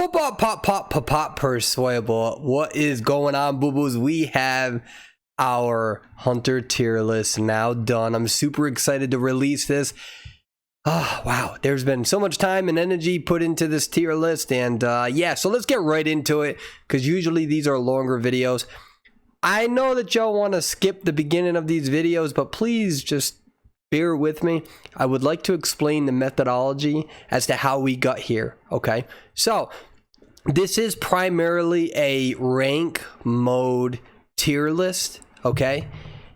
Pop, Perswayable. What is going on, boo-boos? We have our Hunter tier list now done. I'm super excited to release this. Oh, wow. There's been so much time and energy put into this tier list. And yeah, so let's get right into it, because usually these are longer videos. I know that y'all want to skip the beginning of these videos, but please just bear with me. I would like to explain the methodology as to how we got here. Okay, so this is primarily a rank mode tier list. Okay,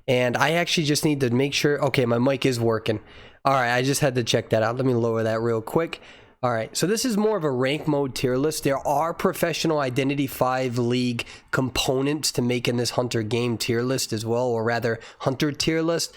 and I actually just need to make sure. Okay, my mic is working. All right, I just had to check that out. Let me lower that real quick. All right, so this is more of a rank mode tier list. There are professional Identity V League components to making this Hunter game tier list as well, or rather Hunter tier list.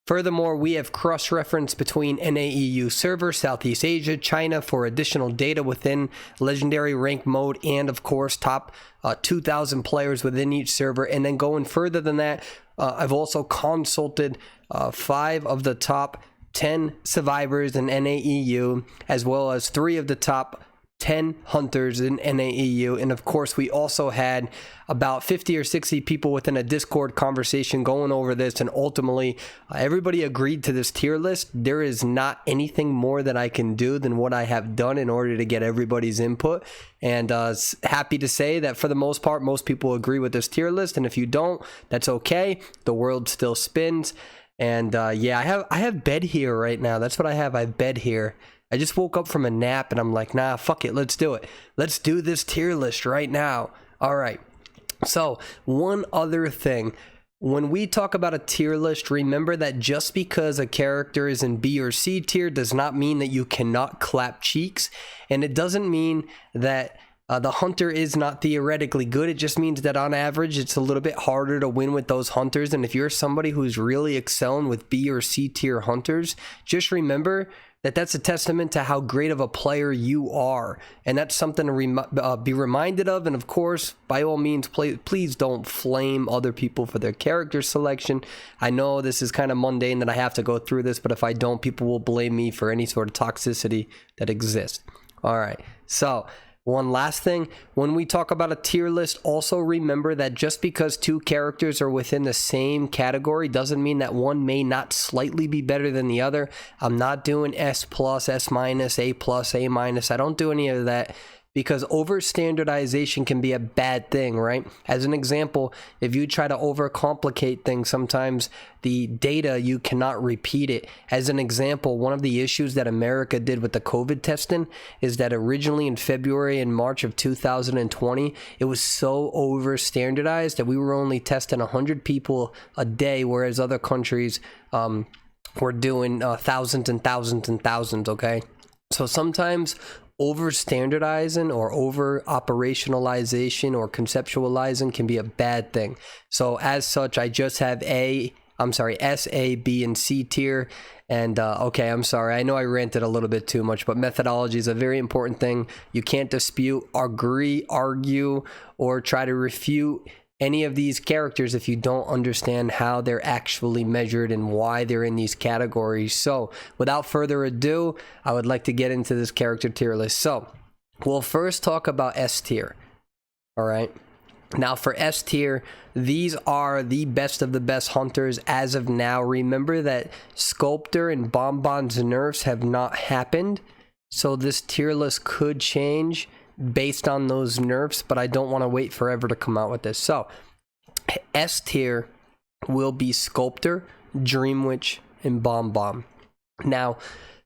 Furthermore, we have cross-reference between NAEU server, Southeast Asia, China for additional data within legendary rank mode, and of course top 2,000 players within each server. And then going further than that, I've also consulted 5 of the top 10 survivors in NAEU, as well as 3 of the top 10 hunters in NAEU. And of course, we also had about 50 or 60 people within a Discord conversation going over this, and ultimately everybody agreed to this tier list. There is not anything more that I can do than what I have done in order to get everybody's input. And happy to say that for the most part, most people agree with this tier list. And if you don't, that's okay. The world still spins. And yeah, I have bed here right now. That's what I have. I have bed here. I just woke up from a nap and I'm like, nah, fuck it. Let's do it. Let's do this tier list right now. All right. So one other thing, when we talk about a tier list, remember that just because a character is in B or C tier does not mean that you cannot clap cheeks. And it doesn't mean that the hunter is not theoretically good. It just means that on average, it's a little bit harder to win with those hunters. And if you're somebody who's really excelling with B or C tier hunters, just remember that that's a testament to how great of a player you are. And that's something to be reminded of. And of course, by all means, please don't flame other people for their character selection. I know this is kind of mundane that I have to go through this, but if I don't, people will blame me for any sort of toxicity that exists. All right, so one last thing, when we talk about a tier list, also remember that just because 2 characters are within the same category doesn't mean that one may not slightly be better than the other. I'm not doing S+, S-, A+, A-. I don't do any of that, because over standardization can be a bad thing, right? As an example, if you try to overcomplicate things, sometimes the data, you cannot repeat it. As an example, one of the issues that America did with the COVID testing is that originally in February and March of 2020, it was so over standardized that we were only testing 100 people a day, whereas other countries were doing thousands and thousands and thousands, okay? So sometimes over standardizing or over operationalization or conceptualizing can be a bad thing. So as such, I just have S, A, B, and C tier. And okay, I'm sorry, I know I ranted a little bit too much, but methodology is a very important thing. You can't dispute, agree, argue, or try to refute any of these characters if you don't understand how they're actually measured and why they're in these categories. So without further ado, I would like to get into this character tier list. So we'll first talk about S tier. All right, now for S tier, these are the best of the best hunters as of now. Remember that Sculptor and Bonbon's nerfs have not happened, so this tier list could change based on those nerfs, but I don't want to wait forever to come out with this. So S tier will be Sculptor, Dream Witch, and Bonbon. Now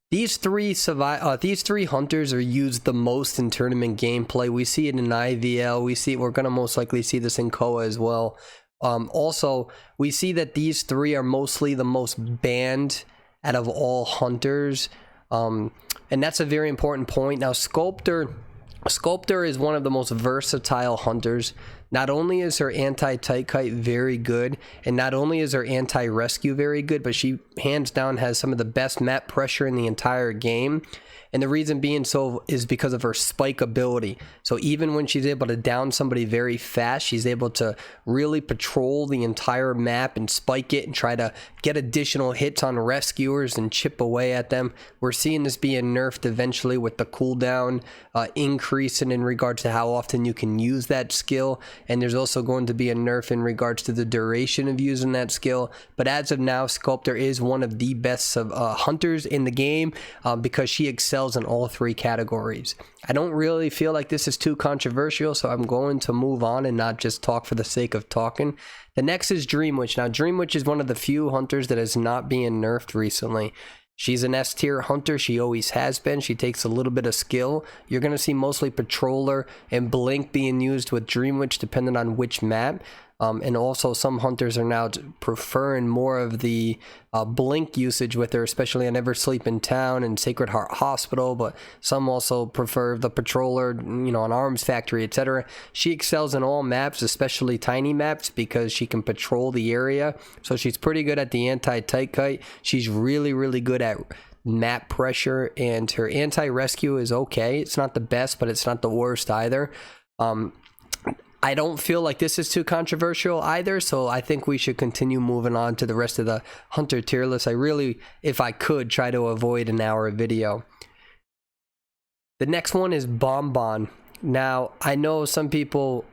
these three hunters are used the most in tournament gameplay. We see it in IVL, we're going to most likely see this in KOA as well. Also, we see that these 3 are mostly the most banned out of all hunters, and that's a very important point. Now Sculptor is one of the most versatile hunters. Not only is her anti-tight kite very good, and not only is her anti-rescue very good, but she hands down has some of the best map pressure in the entire game. And the reason being so is because of her spike ability. So even when she's able to down somebody very fast, she's able to really patrol the entire map and spike it and try to get additional hits on rescuers and chip away at them. We're seeing this being nerfed eventually with the cooldown increase increasing in regards to how often you can use that skill, and there's also going to be a nerf in regards to the duration of using that skill. But as of now, Sculptor is one of the best hunters in the game because she excels in all three categories. I don't really feel like this is too controversial, so I'm going to move on and not just talk for the sake of talking. The next is Dream Witch. Now, Dream Witch is one of the few hunters that is not being nerfed recently. She's an S tier hunter. She always has been. She takes a little bit of skill. You're going to see mostly Patroller and Blink being used with Dream Witch depending on which map. And also some hunters are now preferring more of the Blink usage with her, especially on Never Sleep in Town and Sacred Heart Hospital, but some also prefer the Patroller, you know, on Arms Factory, etc. She excels in all maps, especially tiny maps, because she can patrol the area. So she's pretty good at the anti-tight kite. She's really, really good at map pressure, and her anti-rescue is okay. It's not the best, but it's not the worst either. I don't feel like this is too controversial either, so I think we should continue moving on to the rest of the hunter tier list. I really, if I could, try to avoid an hour video. The next one is Bonbon. Now, I know some people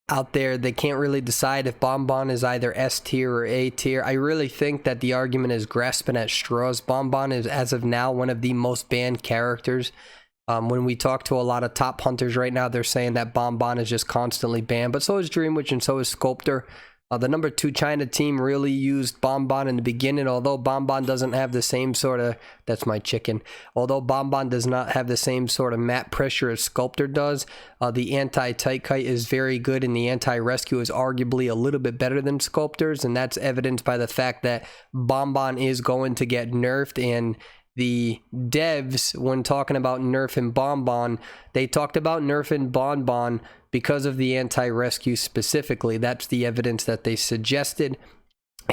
out there, they can't really decide if Bonbon is either S tier or A tier. I really think that the argument is grasping at straws. Bonbon is, as of now, one of the most banned characters. When we talk to a lot of top hunters right now, they're saying that Bonbon is just constantly banned, but so is Dream Witch and so is Sculptor. The number 2 China team really used Bonbon in the beginning, although Bonbon doesn't have the same sort of, that's my chicken, although Bonbon does not have the same sort of map pressure as Sculptor does. The anti-tight kite is very good, and the anti-rescue is arguably a little bit better than Sculptor's, and that's evidenced by the fact that Bonbon is going to get nerfed. And the devs, when talking about nerfing Bonbon, they talked about nerfing Bonbon because of the anti-rescue specifically. That's the evidence that they suggested.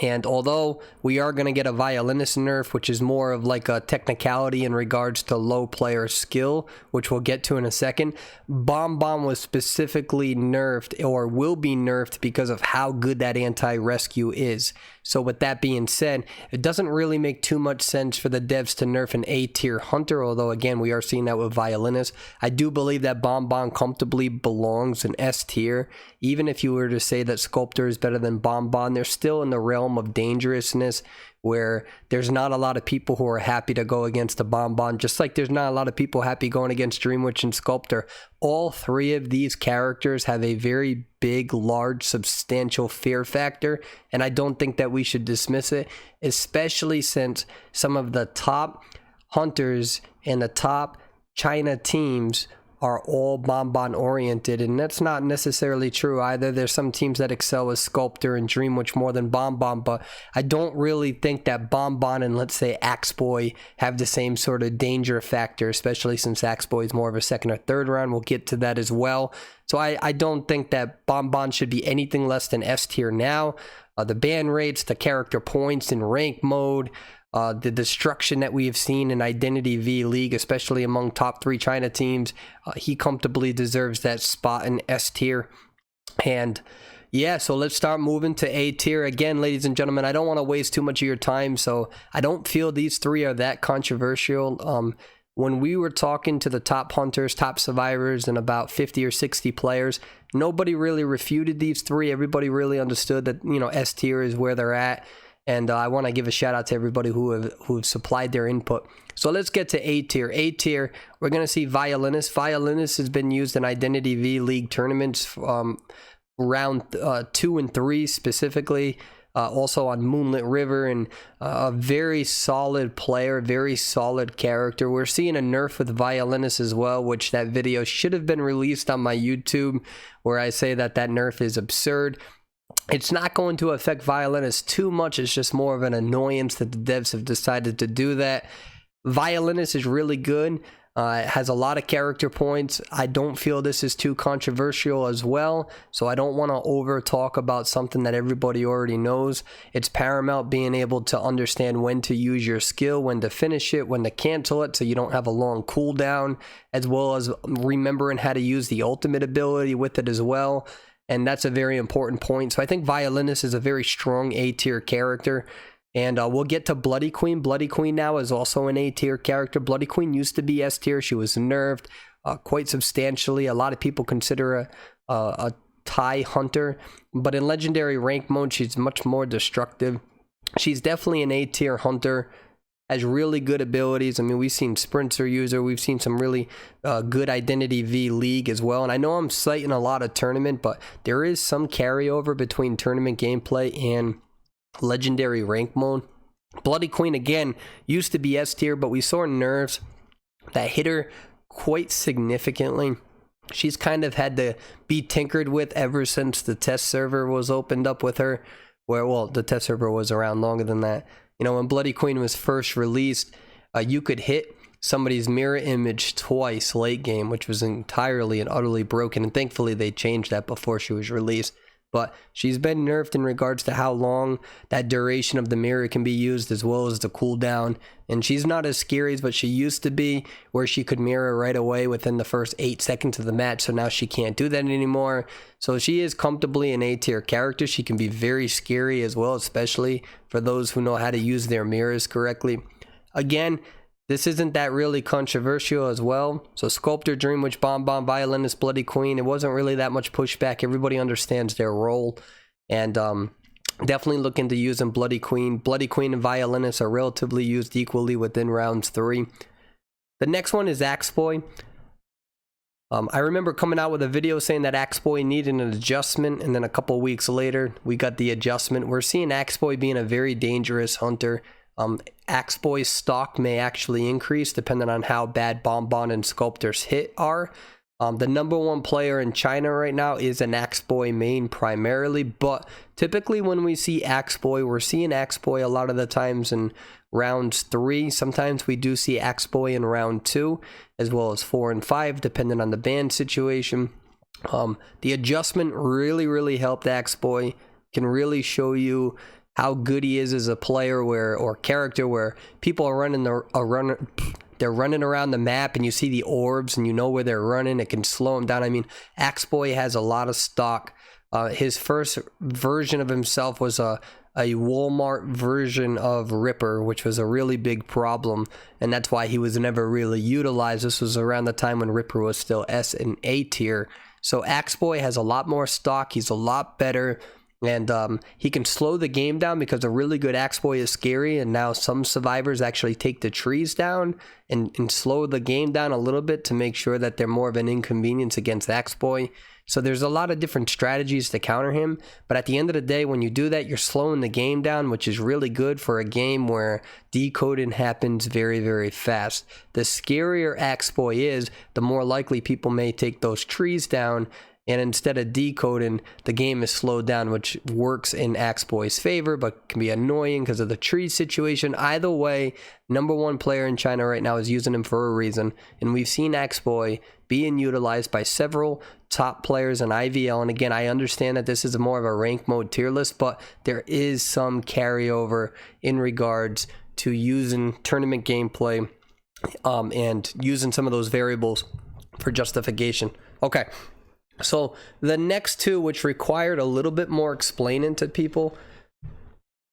And although we are going to get a violinist nerf, which is more of like a technicality in regards to low player skill, which we'll get to in a second, Bonbon was specifically nerfed, or will be nerfed, because of how good that anti-rescue is. So with that being said, it doesn't really make too much sense for the devs to nerf an A-tier hunter, although again, we are seeing that with violinists. I do believe that Bonbon comfortably belongs in S-tier. Even if you were to say that Sculptor is better than Bonbon, they're still in the realm of dangerousness, where there's not a lot of people who are happy to go against a Bonbon, just like there's not a lot of people happy going against Dream Witch and Sculptor. All three of these characters have a very big, large, substantial fear factor, and I don't think that we should dismiss it, especially since some of the top hunters and the top China teams are all Bonbon oriented, and that's not necessarily true either. There's some teams that excel with Sculptor and Dream Witch more than Bonbon, but I don't really think that Bonbon and, let's say, Axeboy have the same sort of danger factor, especially since Axeboy is more of a second or third round. We'll get to that as well. So I don't think that Bonbon should be anything less than S tier now. The ban rates, the character points in rank mode, the destruction that we have seen in Identity V League, especially among top 3 China teams, he comfortably deserves that spot in S tier. And yeah, so let's start moving to A tier. Again, ladies and gentlemen, I don't want to waste too much of your time, so I don't feel these 3 are that controversial. When we were talking to the top hunters, top survivors, and about 50 or 60 players, nobody really refuted these 3. Everybody really understood that, you know, S tier is where they're at. And I want to give a shout out to everybody who have supplied their input. So let's get to A tier. A tier, we're going to see Violinist. Violinist has been used in Identity V League tournaments, round 2 and 3 specifically. Also on Moonlit River, and a very solid player, very solid character. We're seeing a nerf with Violinist as well, which that video should have been released on my YouTube, where I say that that nerf is absurd. It's not going to affect Violinist too much. It's just more of an annoyance that the devs have decided to do that. Violinist is really good. It has a lot of character points. I don't feel this is too controversial as well, so I don't want to over talk about something that everybody already knows. It's paramount being able to understand when to use your skill, when to finish it, when to cancel it, so you don't have a long cooldown, as well as remembering how to use the ultimate ability with it as well. And that's a very important point. So I think Violinist is a very strong A-tier character. And we'll get to Bloody Queen. Bloody Queen now is also an A-tier character. Bloody Queen used to be S-tier. She was nerfed. quite substantially. A lot of people consider a Thai hunter, but in legendary rank mode, she's much more destructive. She's definitely an A-tier hunter, has really good abilities. I mean, we've seen Sprinter use her. We've seen some really good Identity V League as well. And I know I'm citing a lot of tournament, but there is some carryover between tournament gameplay and legendary rank mode. Bloody Queen, again, used to be S tier, but we saw nerfs that hit her quite significantly. She's kind of had to be tinkered with ever since the test server was opened up with her, where, well, the test server was around longer than that. You know, when Bloody Queen was first released, you could hit somebody's mirror image twice late game, which was entirely and utterly broken, and thankfully they changed that before she was released. But she's been nerfed in regards to how long that duration of the mirror can be used, as well as the cooldown. And she's not as scary as what she used to be, where she could mirror right away within the first 8 seconds of the match. So now she can't do that anymore. So she is comfortably an A-tier character. She can be very scary as well, especially for those who know how to use their mirrors correctly. Again, this isn't that really controversial as well. So Sculptor, Dream Witch, Bomb Bomb, Violinist, Bloody Queen, it wasn't really that much pushback. Everybody understands their role. And definitely look into using Bloody Queen. Bloody Queen and Violinist are relatively used equally within rounds 3. The next one is Axe Boy. I remember coming out with a video saying that Axe Boy needed an adjustment, and then a couple weeks later, we got the adjustment. We're seeing Axe Boy being a very dangerous hunter. Axe Boy's stock may actually increase depending on how bad Bonbon and Sculptor's hit are. The #1 player in China right now is an Axe Boy main primarily, but typically when we see Axe Boy, we're seeing Axe Boy a lot of the times in rounds 3. Sometimes we do see Axe Boy in round 2, as well as 4 and 5, depending on the ban situation. The adjustment really helped Axe Boy. Can really show you how good he is as a player or character, where people are they're running around the map and you see the orbs and you know where they're running. It can slow him down. I mean, Axe Boy has a lot of stock. His first version of himself was a Walmart version of Ripper, which was a really big problem, and that's why he was never really utilized. This was around the time when Ripper was still S and A tier. So Axe Boy has a lot more stock. He's a lot better. And he can slow the game down because a really good Axe Boy is scary, and now some survivors actually take the trees down and slow the game down a little bit to make sure that they're more of an inconvenience against Axe Boy. So there's a lot of different strategies to counter him, but at the end of the day, when you do that, you're slowing the game down, which is really good for a game where decoding happens very fast. The scarier Axe Boy is, the more likely people may take those trees down, and instead of decoding, the game is slowed down, which works in Axe Boy's favor, but can be annoying because of the tree situation. Either way, #1 player in China right now is using him for a reason, and we've seen Axe Boy being utilized by several top players in IVL. And again, I understand that this is more of a rank mode tier list, but there is some carryover in regards to using tournament gameplay and using some of those variables for justification. Okay. So the next two, which required a little bit more explaining to people,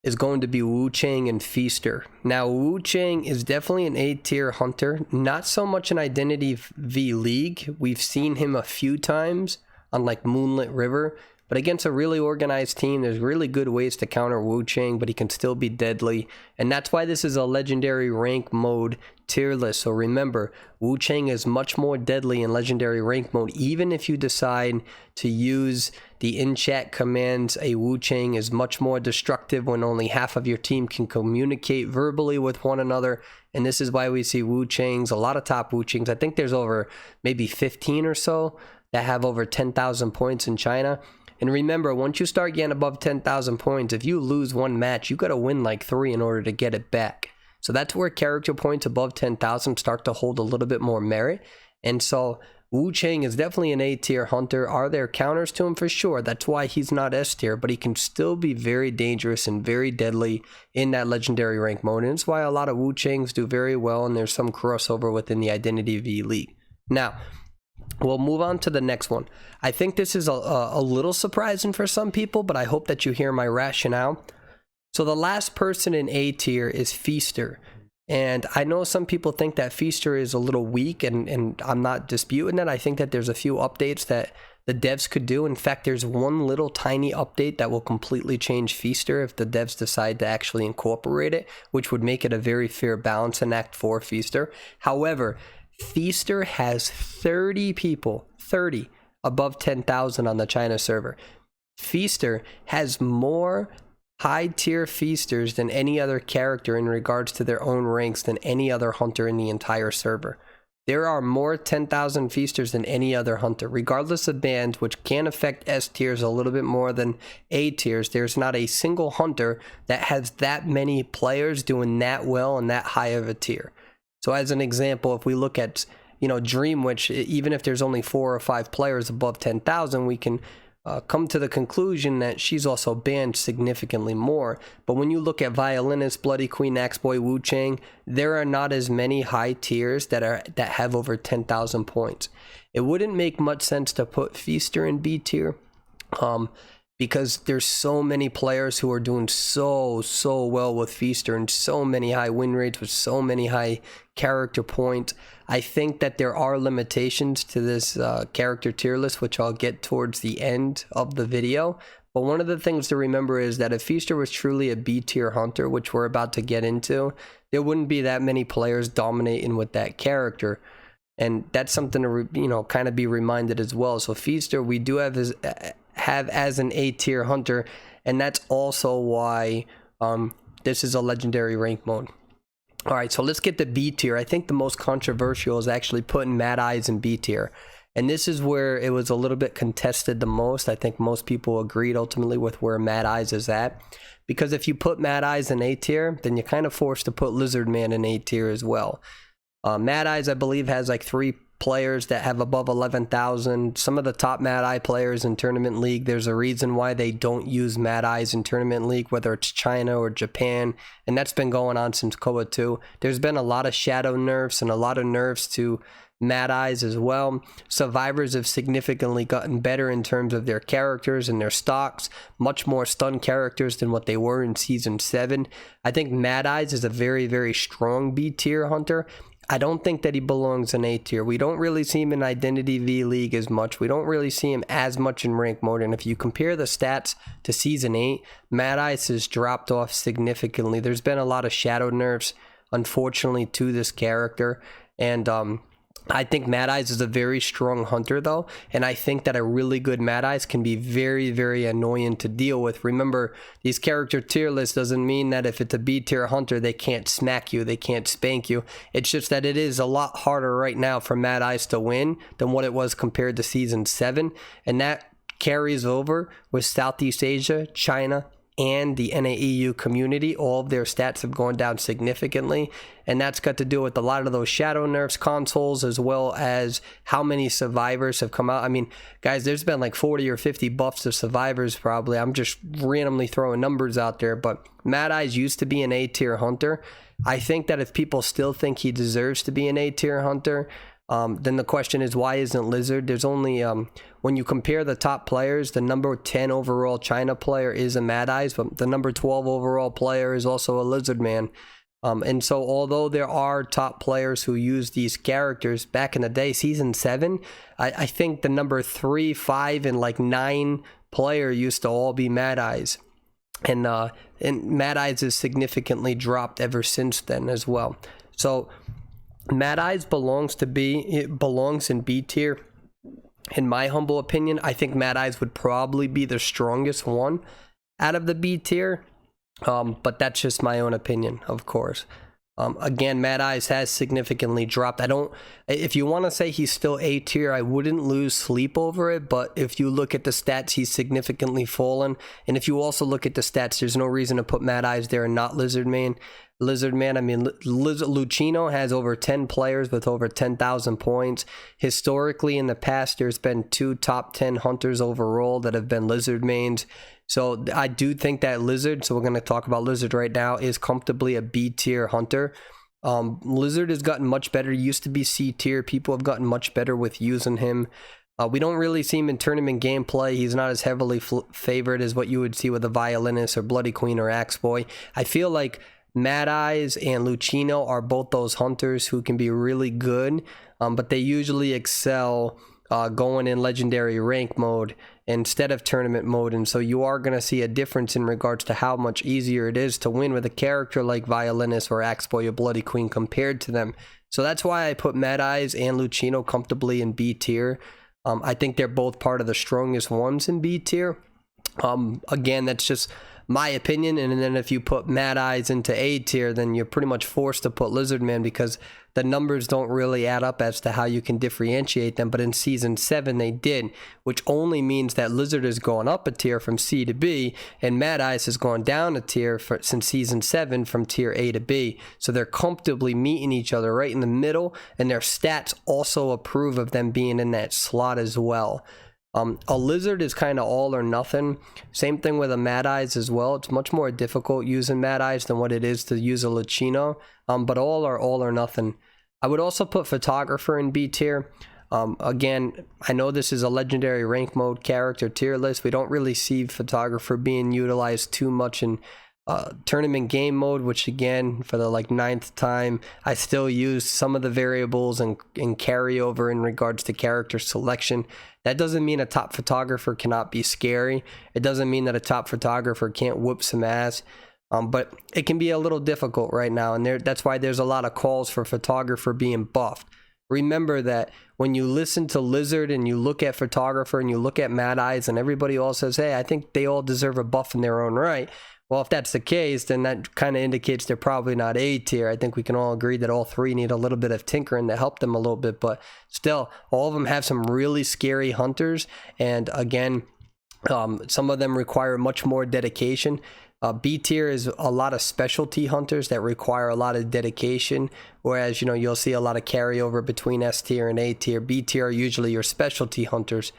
is going to be Wu Chang and Feaster. Now, Wu Chang is definitely an A-tier hunter, not so much an Identity V League. We've seen him a few times on like Moonlit River, but against a really organized team, there's really good ways to counter Wu Chang, but he can still be deadly. And that's why this is a legendary rank mode tier list. So remember, Wu Chang is much more deadly in legendary rank mode. Even if you decide to use the in-chat commands, a Wu Chang is much more destructive when only half of your team can communicate verbally with one another. And this is why we see Wu Changs, a lot of top Wu Changs. I think there's over maybe 15 or so that have over 10,000 points in China. And remember, once you start getting above 10,000 points, if you lose one match, you got to win like 3 in order to get it back. So that's where character points above 10,000 start to hold a little bit more merit. And so Wu Chang is definitely an A-tier hunter. Are there counters to him? For sure. That's why he's not S-tier, but he can still be very dangerous and very deadly in that legendary rank mode. And it's why a lot of Wu Changs do very well, and there's some crossover within the Identity V League. Now, we'll move on to the next one. I think this is a little surprising for some people, but I hope that you hear my rationale. So the last person in A tier is Feaster. And I know some people think that Feaster is a little weak, and I'm not disputing that. I think that there's a few updates that the devs could do. In fact, there's one little tiny update that will completely change Feaster if the devs decide to actually incorporate it, which would make it a very fair balance in Act 4 Feaster. However, Feaster has 30 people, 30 above 10,000 on the China server. Feaster has more high tier feasters than any other character in regards to their own ranks than any other hunter in the entire server. There are more 10,000 feasters than any other hunter, regardless of bans, which can affect S tiers a little bit more than A tiers. There's not a single hunter that has that many players doing that well and that high of a tier. So as an example, if we look at, Dream Witch, even if there's only 4 or 5 players above 10,000, we can come to the conclusion that she's also banned significantly more. But when you look at Violinist, Bloody Queen, Axeboy, Wu Chang, there are not as many high tiers that have over 10,000 points. It wouldn't make much sense to put Feaster in B tier, because there's so many players who are doing so well with Feaster and so many high win rates with so many high character points. I think that there are limitations to this character tier list, which I'll get towards the end of the video. But one of the things to remember is that if Feaster was truly a B tier hunter, which we're about to get into, there wouldn't be that many players dominating with that character. And that's something to kind of be reminded as well. So Feaster we do have as an A tier hunter, and that's also why this is a legendary rank mode. All right, so let's get to B tier. I think the most controversial is actually putting Mad Eyes in B tier. And this is where it was a little bit contested the most. I think most people agreed ultimately with where Mad Eyes is at. Because if you put Mad Eyes in A tier, then you're kind of forced to put Lizard Man in A tier as well. Mad Eyes, I believe, has like 3 players that have above 11,000. Some of the top Mad Eye players in Tournament League, there's a reason why they don't use Mad Eyes in Tournament League, whether it's China or Japan, and that's been going on since Koa 2. There's been a lot of shadow nerfs and a lot of nerfs to Mad Eyes as well. Survivors have significantly gotten better in terms of their characters and their stocks, much more stun characters than what they were in Season 7. I think Mad Eyes is a very, very strong B tier hunter. I don't think that he belongs in A tier. We don't really see him in Identity V League as much. We don't really see him as much in rank mode. And if you compare the stats to Season 8, Mad Eyes has dropped off significantly. There's been a lot of shadow nerfs, unfortunately, to this character. And I think Mad Eyes is a very strong hunter, though, and I think that a really good Mad Eyes can be very, very annoying to deal with. Remember, these character tier lists doesn't mean that if it's a B tier hunter, they can't smack you, they can't spank you. It's just that it is a lot harder right now for Mad Eyes to win than what it was compared to Season 7, and that carries over with Southeast Asia, China, and the NAEU community. All of their stats have gone down significantly, and that's got to do with a lot of those shadow nerfs consoles, as well as how many survivors have come out. I mean, guys, there's been like 40 or 50 buffs to survivors probably. I'm just randomly throwing numbers out there, but Mad Eyes used to be an A tier hunter. I think that if people still think he deserves to be an A tier hunter, then the question is, why isn't Lizard? There's only, when you compare the top players, the number 10 overall China player is a Mad Eyes, but the number 12 overall player is also a Lizard Man. And so although there are top players who use these characters, back in the day, Season 7, I think the number 3, 5, and like 9 player used to all be Mad Eyes. And Mad Eyes has significantly dropped ever since then as well. So Mad Eyes belongs in B tier. In my humble opinion, I think Mad Eyes would probably be the strongest one out of the B tier. But that's just my own opinion, of course. Again, Mad Eyes has significantly dropped. If you want to say he's still A tier, I wouldn't lose sleep over it. But if you look at the stats, he's significantly fallen. And if you also look at the stats, there's no reason to put Mad Eyes there and not Lizard Man. I mean, Lucino has over 10 players with over 10,000 points. Historically, in the past, there's been 2 top 10 hunters overall that have been Lizard mains. So I do think that Lizard, so we're going to talk about Lizard right now, is comfortably a B tier hunter. Lizard has gotten much better. He used to be C tier. People have gotten much better with using him. We don't really see him in tournament gameplay. He's not as heavily favored as what you would see with a Violinist or Bloody Queen or Axeboy. I feel like Mad Eyes and Lucino are both those hunters who can be really good, but they usually excel going in legendary rank mode instead of tournament mode, and so you are going to see a difference in regards to how much easier it is to win with a character like Violinist or Axeboy or Bloody Queen compared to them. So that's why I put Mad Eyes and Lucino comfortably in B tier. I think they're both part of the strongest ones in B tier. Again, that's just my opinion, and then if you put Mad Eyes into A tier, then you're pretty much forced to put Lizardman because the numbers don't really add up as to how you can differentiate them. But in Season 7 they did, which only means that Lizard has gone up a tier from C to B, and Mad Eyes has gone down a tier since Season 7 from tier A to B. So they're comfortably meeting each other right in the middle, and their stats also approve of them being in that slot as well. A Lizard is kind of all or nothing. Same thing with a Mad Eyes as well. It's much more difficult using Mad Eyes than what it is to use a Lucino, but all are all or nothing. I would also put Photographer in B tier. Again, I know this is a legendary rank mode character tier list. We don't really see Photographer being utilized too much in tournament game mode, which again, for the like 9th time, I still use some of the variables and carryover in regards to character selection. That doesn't mean a top photographer cannot be scary. It doesn't mean that a top photographer can't whoop some ass. But it can be a little difficult right now, and that's why there's a lot of calls for Photographer being buffed. Remember that when you listen to Lizard and you look at Photographer and you look at Mad Eyes and everybody all says, hey, I think they all deserve a buff in their own right. Well, if that's the case, then that kind of indicates they're probably not A tier. I think we can all agree that all three need a little bit of tinkering to help them a little bit, but still, all of them have some really scary hunters, and again, some of them require much more dedication. B tier is a lot of specialty hunters that require a lot of dedication, whereas, you know, you'll see a lot of carryover between S tier and A tier. B tier are usually your specialty hunters.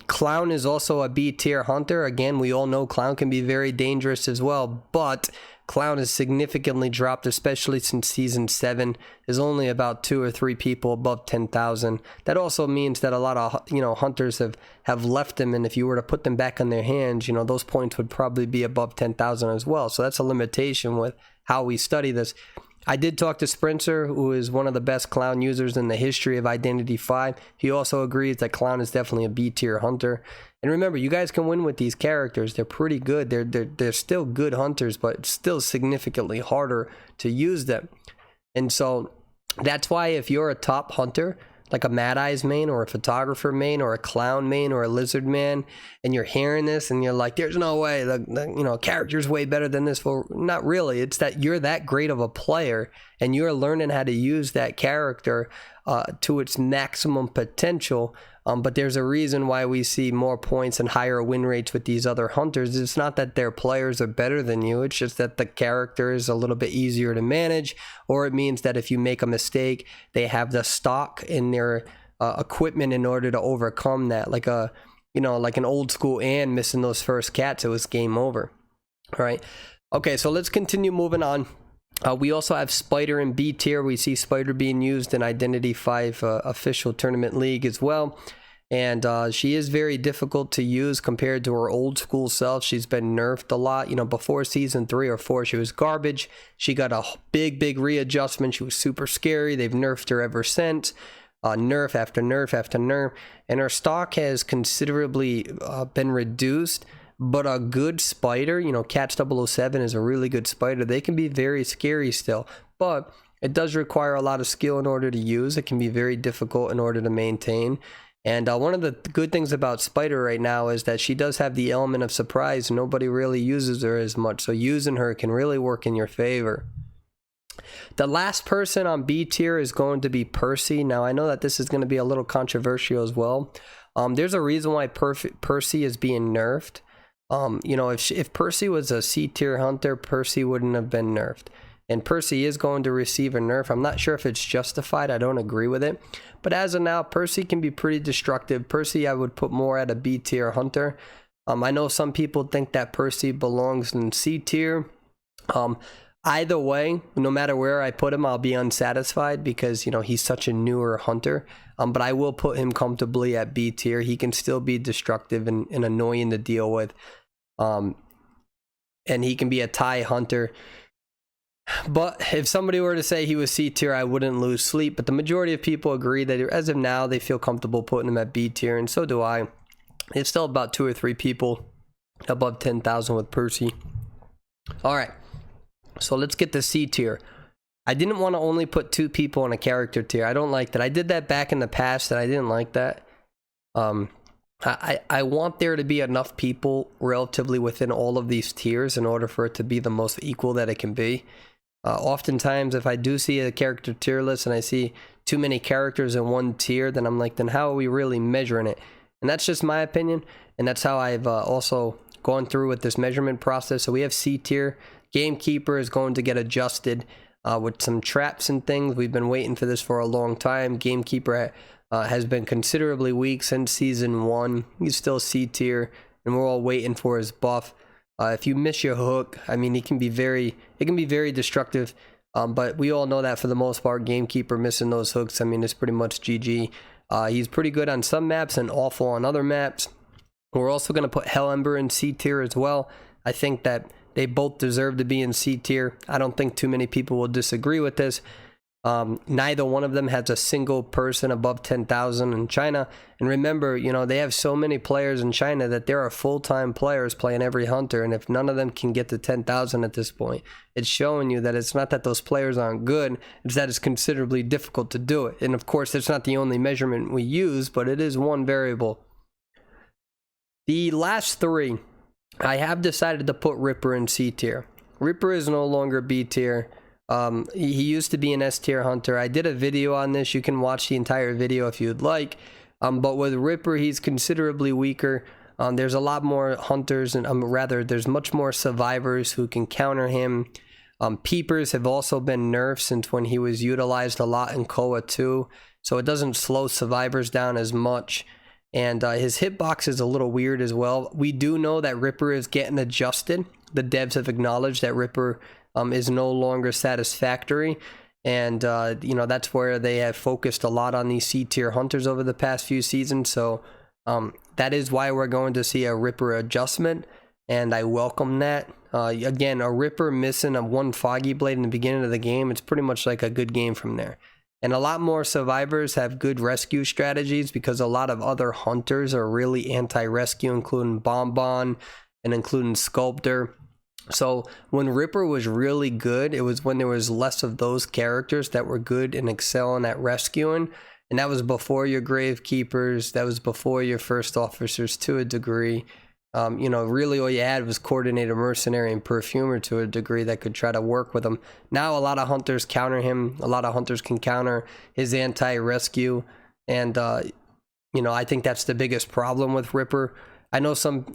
Clown is also a B tier hunter. Again, we all know Clown can be very dangerous as well, but Clown has significantly dropped, especially since Season 7. There's only about 2 or 3 people above 10,000. That also means that a lot of, you know, hunters have left him, and if you were to put them back on their hands, you know, those points would probably be above 10,000 as well. So that's a limitation with how we study this. I did talk to Sprinter, who is one of the best Clown users in the history of Identity V. He also agrees that Clown is definitely a B tier hunter. And remember, you guys can win with these characters. They're pretty good. They're still good hunters, but it's still significantly harder to use them. And so that's why if you're a top hunter, like a Mad Eyes main or a Photographer main or a Clown main or a Lizard man, and you're hearing this and you're like, there's no way the you know, character's way better than this. Well, not really. It's that you're that great of a player and you're learning how to use that character to its maximum potential. But there's a reason why we see more points and higher win rates with these other hunters. It's not that their players are better than you. It's just that the character is a little bit easier to manage, or it means that if you make a mistake, they have the stock in their equipment in order to overcome that. Like a, you know, like an old school and missing those first cats, it was game over. All right. Okay, so let's continue moving on. We also have Spider in B tier. We see Spider being used in Identity V official tournament league as well. And she is very difficult to use compared to her old school self. She's been nerfed a lot. You know, before Season 3 or 4, she was garbage. She got a big readjustment. She was super scary. They've nerfed her ever since. Nerf after nerf after nerf. And her stock has considerably been reduced. But a good spider, you know, Cats 007 is a really good spider. They can be very scary still, but it does require a lot of skill in order to use. It can be very difficult in order to maintain. And one of the good things about Spider right now is that she does have the element of surprise. Nobody really uses her as much, so using her can really work in your favor. The last person on B tier is going to be Percy. Now, I know that this is going to be a little controversial as well. There's a reason why Percy is being nerfed. You know, if Percy was a C tier hunter, Percy wouldn't have been nerfed. And Percy is going to receive a nerf. I'm not sure if it's justified. I don't agree with it. But as of now, Percy can be pretty destructive. Percy, I would put more at a B tier hunter. I know some people think that Percy belongs in C tier. Either way, no matter where I put him, I'll be unsatisfied because, you know, he's such a newer hunter. But I will put him comfortably at B tier. He can still be destructive and annoying to deal with. And he can be a tie hunter. But if somebody were to say he was C tier, I wouldn't lose sleep. But the majority of people agree that as of now, they feel comfortable putting him at B tier, and so do I. It's still about 2 or 3 people above 10,000 with Percy. All right, so let's get to C tier. I didn't want to only put 2 people in a character tier. I don't like that. I did that back in the past, and I didn't like that. I want there to be enough people relatively within all of these tiers in order for it to be the most equal that it can be. Oftentimes, if I do see a character tier list and I see too many characters in one tier, then I'm like, then how are we really measuring it? And that's just my opinion, and that's how I've also gone through with this measurement process. So we have C tier. Gamekeeper is going to get adjusted with some traps and things. We've been waiting for this for a long time. Gamekeeper has been considerably weak since season 1. He's still C tier, and we're all waiting for his buff. If you miss your hook, I mean, it can be very destructive. But we all know that for the most part, Gamekeeper missing those hooks, I mean, it's pretty much GG. He's pretty good on some maps and awful on other maps. We're also going to put Hellember in C tier as well. I think that they both deserve to be in C tier. I don't think too many people will disagree with this. Neither one of them has a single person above 10,000 in China. And remember, you know, they have so many players in China that there are full-time players playing every hunter. And if none of them can get to 10,000 at this point, it's showing you that it's not that those players aren't good. It's that it's considerably difficult to do it. And of course, it's not the only measurement we use, but it is one variable. The last 3, I have decided to put Ripper in C tier. Ripper is no longer B tier. He used to be an S tier hunter. I did a video on this. You can watch the entire video if you'd like. But with Ripper, he's considerably weaker. There's a lot more hunters, and rather, there's much more survivors who can counter him. Peepers have also been nerfed since when he was utilized a lot in Koa 2, so it doesn't slow survivors down as much. And his hitbox is a little weird as well. We do know that Ripper is getting adjusted. The devs have acknowledged that Ripper is no longer satisfactory, and you know, that's where they have focused a lot on these C tier hunters over the past few seasons. So that is why we're going to see a Ripper adjustment, and I welcome that. Again, a Ripper missing a 1 Foggy Blade in the beginning of the game, it's pretty much like a good game from there. And a lot more survivors have good rescue strategies because a lot of other hunters are really anti-rescue, including Bonbon and including Sculptor. So when Ripper was really good, it was when there was less of those characters that were good and excelling at rescuing. And that was before your Gravekeepers, that was before your first officers to a degree. You know, really all you had was Coordinated Mercenary and Perfumer to a degree that could try to work with him. Now a lot of hunters counter him. A lot of hunters can counter his anti-rescue. And, you know, I think that's the biggest problem with Ripper. I know some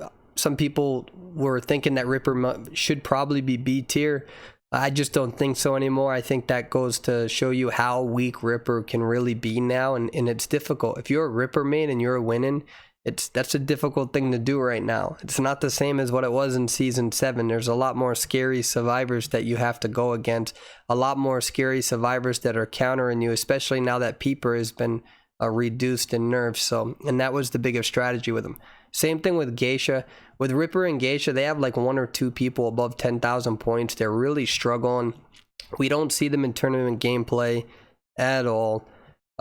people were thinking that Ripper should probably be B tier. I just don't think so anymore. I think that goes to show you how weak Ripper can really be now, and it's difficult. If you're a Ripper main and you're winning, that's a difficult thing to do right now. It's not the same as what it was in season 7. There's a lot more scary survivors that you have to go against, a lot more scary survivors that are countering you, especially now that Peeper has been reduced and nerfed. So, and that was the biggest strategy with him. Same thing with Geisha. With Ripper and Geisha, they have like 1 or 2 people above 10,000 points. They're really struggling. We don't see them in tournament gameplay at all.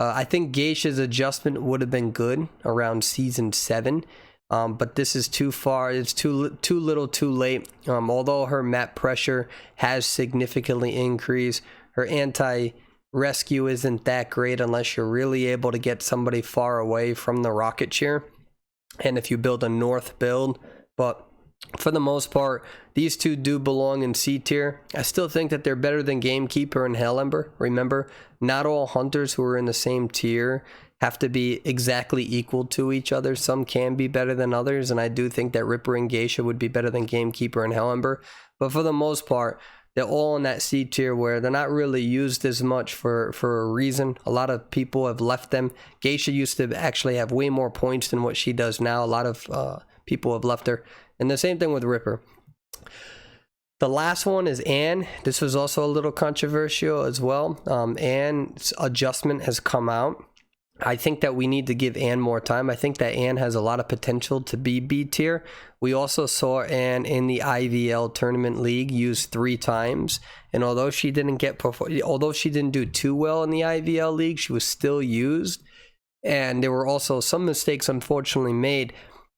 I think Geisha's adjustment would have been good around season 7, but this is too far. It's too little too late. Although her map pressure has significantly increased, her anti-rescue isn't that great unless you're really able to get somebody far away from the rocket chair, and if you build a north build. But for the most part, these 2 do belong in C tier. I still think that they're better than Gamekeeper and Hellember. Remember, not all hunters who are in the same tier have to be exactly equal to each other. Some can be better than others, and I do think that Ripper and Geisha would be better than Gamekeeper and Hellember. But for the most part, they're all in that C tier where they're not really used as much for a reason. A lot of people have left them. Geisha used to actually have way more points than what she does now. A lot of people have left her. And the same thing with Ripper. The last one is Anne. This was also a little controversial as well. Anne's adjustment has come out. I think that we need to give Anne more time. I think that Anne has a lot of potential to be B tier. We also saw Anne in the IVL Tournament League used 3 times, and although she didn't do too well in the IVL League, she was still used, and there were also some mistakes unfortunately made.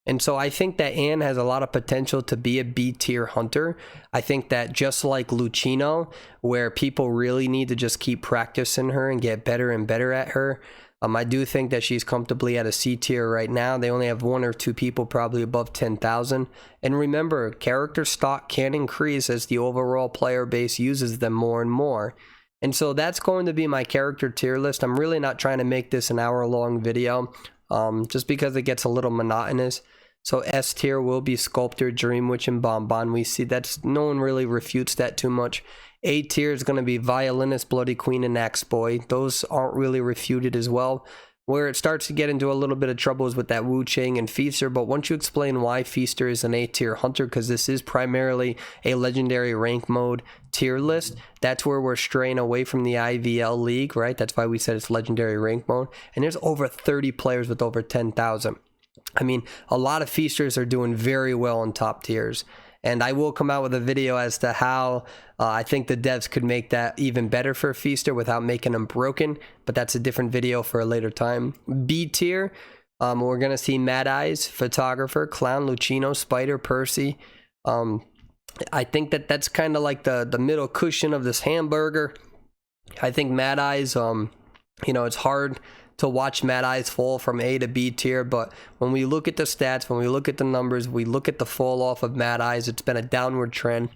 And so I think that Anne has a lot of potential to be a B tier hunter. I think that just like Lucino, where people really need to just keep practicing her and get better and better at her, I do think that she's comfortably at a C tier right now. They only have 1 or 2 people probably above 10,000. And remember, character stock can increase as the overall player base uses them more and more. And so that's going to be my character tier list. I'm really not trying to make this an hour-long video, just because it gets a little monotonous. So S tier will be Sculptor, Dream Witch, and Bonbon. We see that's, no one really refutes that too much. A tier is going to be Violinist, Bloody Queen, and Axe Boy. Those aren't really refuted as well. Where it starts to get into a little bit of trouble is with that Wu Chang and Feaster, but once you explain why Feaster is an A tier hunter, because this is primarily a legendary rank mode tier list, that's where we're straying away from the IVL League, right? That's why we said it's legendary rank mode. And there's over 30 players with over 10,000. I mean, a lot of Feasters are doing very well in top tiers. And I will come out with a video as to how I think the devs could make that even better for Feaster without making them broken. But that's a different video for a later time. B tier, we're going to see Mad Eyes, Photographer, Clown, Lucino, Spider, Percy. I think that that's kind of like the middle cushion of this hamburger. I think Mad Eyes, you know, it's hard to watch Mad Eyes fall from A to B tier, but when we look at the stats, when we look at the numbers, we look at the fall off of Mad Eyes, it's been a downward trend.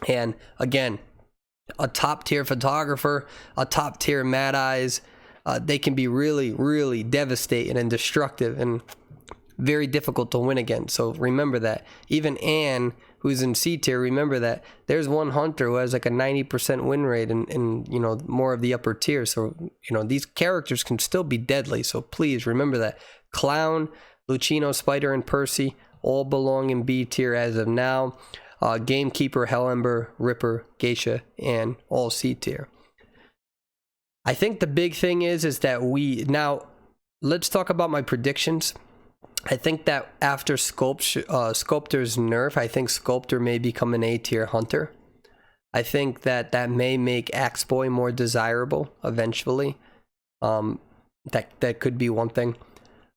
And again, a top tier Photographer, a top tier Mad Eyes, they can be really, really devastating and destructive and very difficult to win against. So remember that. Even Anne, who's in C tier, remember that there's one hunter who has like a 90% win rate in you know, more of the upper tier. So, you know, these characters can still be deadly. So please remember that. Clown, Lucino, Spider, and Percy all belong in B tier as of now. Gamekeeper, Hellember, Ripper, Geisha, and all C tier. I think the big thing is that now let's talk about my predictions. I think that after Sculptor's nerf, I think Sculptor may become an A tier hunter. I think that that may make Axe Boy more desirable eventually. That could be one thing.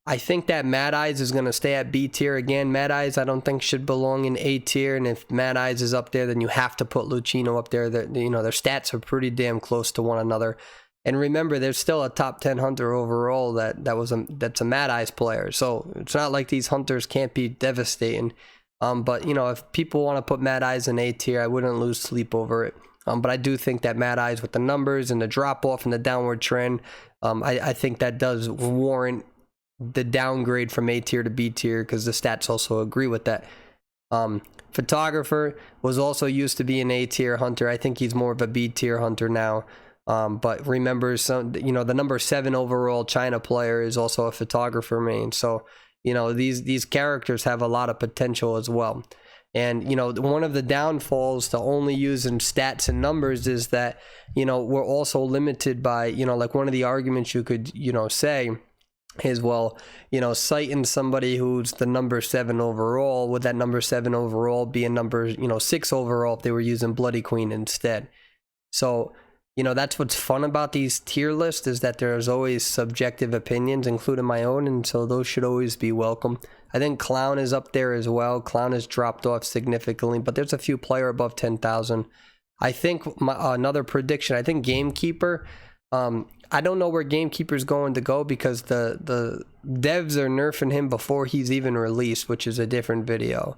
I think that Mad Eyes is going to stay at B tier again. Mad Eyes I don't think should belong in A tier, and if Mad Eyes is up there, then you have to put Lucino up there. You know, their stats are pretty damn close to one another. And remember, there's still a top 10 hunter overall that's a Mad Eyes player. So it's not like these hunters can't be devastating. But, you know, if people want to put Mad Eyes in A tier, I wouldn't lose sleep over it. But I do think that Mad Eyes with the numbers and the drop-off and the downward trend, I think that does warrant the downgrade from A tier to B tier, because the stats also agree with that. Photographer was also used to be an A tier hunter. I think he's more of a B tier hunter now. But remember, you know, the number 7 overall China player is also a Photographer main. So, you know, these characters have a lot of potential as well. And, you know, one of the downfalls to only using stats and numbers is that, you know, we're also limited by, you know, like one of the arguments you could, you know, say is, well, you know, citing somebody who's the number 7 overall, would that number 7 overall be a number, you know, 6 overall if they were using Bloody Queen instead? So, you know, that's what's fun about these tier lists, is that there's always subjective opinions, including my own, and so those should always be welcome. I think Clown is up there as well. Clown has dropped off significantly, but there's a few player above 10,000. I think another prediction, I think Gamekeeper, I don't know where Gamekeeper's going to go, because the devs are nerfing him before he's even released, which is a different video.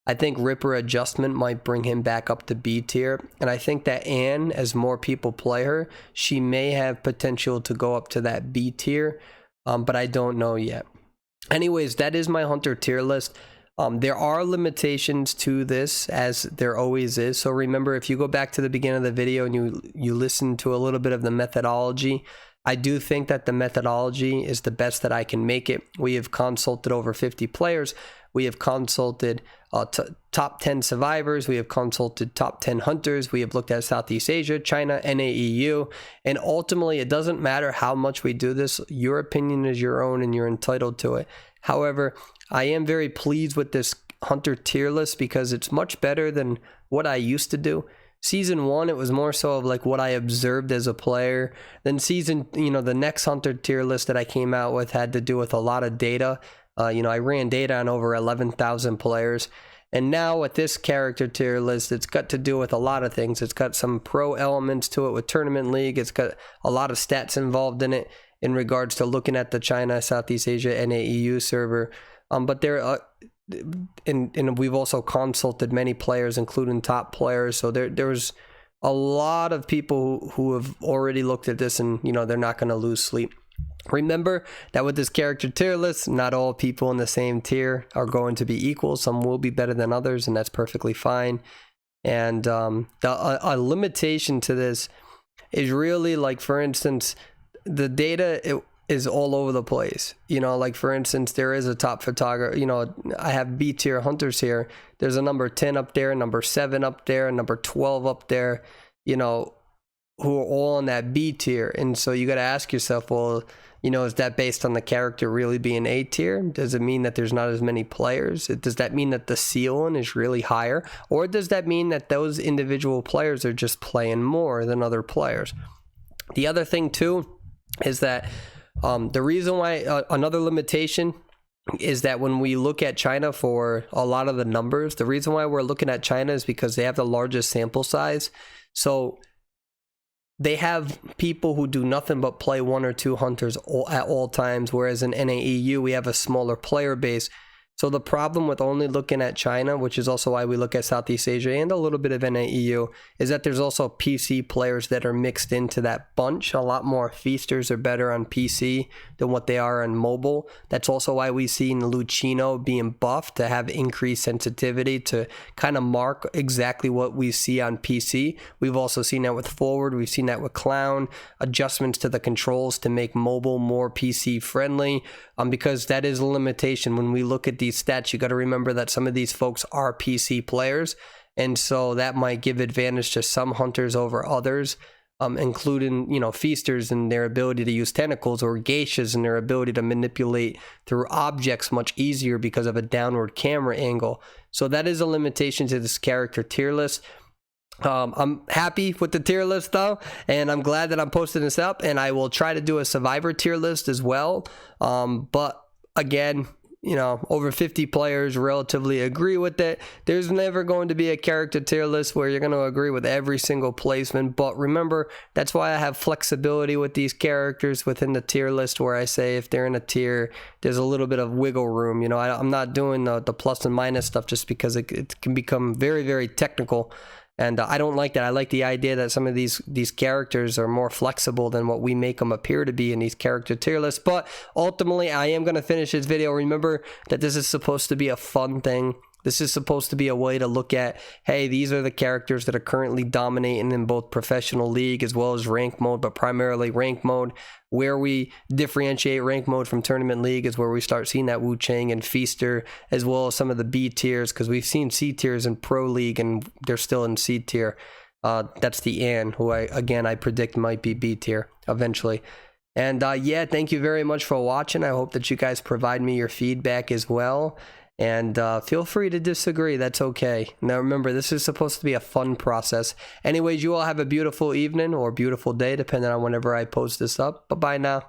I think Ripper adjustment might bring him back up to B tier. And I think that Anne, as more people play her, she may have potential to go up to that B tier. But I don't know yet. Anyways, that is my hunter tier list. There are limitations to this, as there always is. So remember, if you go back to the beginning of the video and you listen to a little bit of the methodology, I do think that the methodology is the best that I can make it. We have consulted over 50 players. We have consulted top 10 survivors. We have consulted top 10 hunters. We have looked at Southeast Asia, China, NAEU. And ultimately, it doesn't matter how much we do this. Your opinion is your own and you're entitled to it. However, I am very pleased with this hunter tier list because it's much better than what I used to do. Season 1, it was more so of like what I observed as a player. Then the next hunter tier list that I came out with had to do with a lot of data. I ran data on over 11,000 players. And now with this character tier list, it's got to do with a lot of things. It's got some pro elements to it with Tournament League. It's got a lot of stats involved in it in regards to looking at the China, Southeast Asia, NAEU server. But there and we've also consulted many players, including top players. So there's a lot of people who have already looked at this, and they're not going to lose sleep. Remember that with this character tier list, not all people in the same tier are going to be equal. Some will be better than others, and that's perfectly fine. And a limitation to this is really, like, for instance, the data is all over the place. Like, for instance, there is a top photographer. I have B tier hunters here. There's a number 10 up there, number 7 up there, number 12 up there, who are all in that B tier. And so you got to ask yourself, well, is that based on the character really being A tier? Does it mean that there's not as many players? Does that mean that the ceiling is really higher? Or does that mean that those individual players are just playing more than other players? The other thing too is that the reason why another limitation is that when we look at China for a lot of the numbers, the reason why we're looking at China is because they have the largest sample size. So they have people who do nothing but play 1 or 2 hunters at all times, whereas in NAEU we have a smaller player base. So the problem with only looking at China, which is also why we look at Southeast Asia and a little bit of NAEU, is that there's also PC players that are mixed into that bunch. A lot more feasters are better on PC than what they are on mobile. That's also why we see Lucino being buffed to have increased sensitivity to kind of mark exactly what we see on PC. We've also seen that with Forward. We've seen that with Clown. Adjustments to the controls to make mobile more PC friendly, because that is a limitation. When we look at these stats, you got to remember that some of these folks are PC players, and so that might give advantage to some hunters over others, including feasters and their ability to use tentacles, or geishas and their ability to manipulate through objects much easier because of a downward camera angle. So that is a limitation to this character tier list. I'm happy with the tier list though, and I'm glad that I'm posting this up, and I will try to do a survivor tier list as well. But again, over 50 players relatively agree with it. There's never going to be a character tier list where you're going to agree with every single placement, but remember, that's why I have flexibility with these characters within the tier list, where I say if they're in a tier, there's a little bit of wiggle room. I'm not doing the plus and minus stuff just because it can become very, very technical. And I don't like that. I like the idea that some of these characters are more flexible than what we make them appear to be in these character tier lists. But ultimately, I am going to finish this video. Remember that this is supposed to be a fun thing. This is supposed to be a way to look at, hey, these are the characters that are currently dominating in both professional league as well as rank mode, but primarily rank mode. Where we differentiate rank mode from tournament league is where we start seeing that Wu Chang and Feaster, as well as some of the B tiers, because we've seen C tiers in Pro League and they're still in C tier. That's the Ann, who I predict might be B tier eventually. And yeah, thank you very much for watching. I hope that you guys provide me your feedback as well. And feel free to disagree. That's okay. Now remember, this is supposed to be a fun process. Anyways, you all have a beautiful evening or beautiful day, depending on whenever I post this up. Bye-bye now.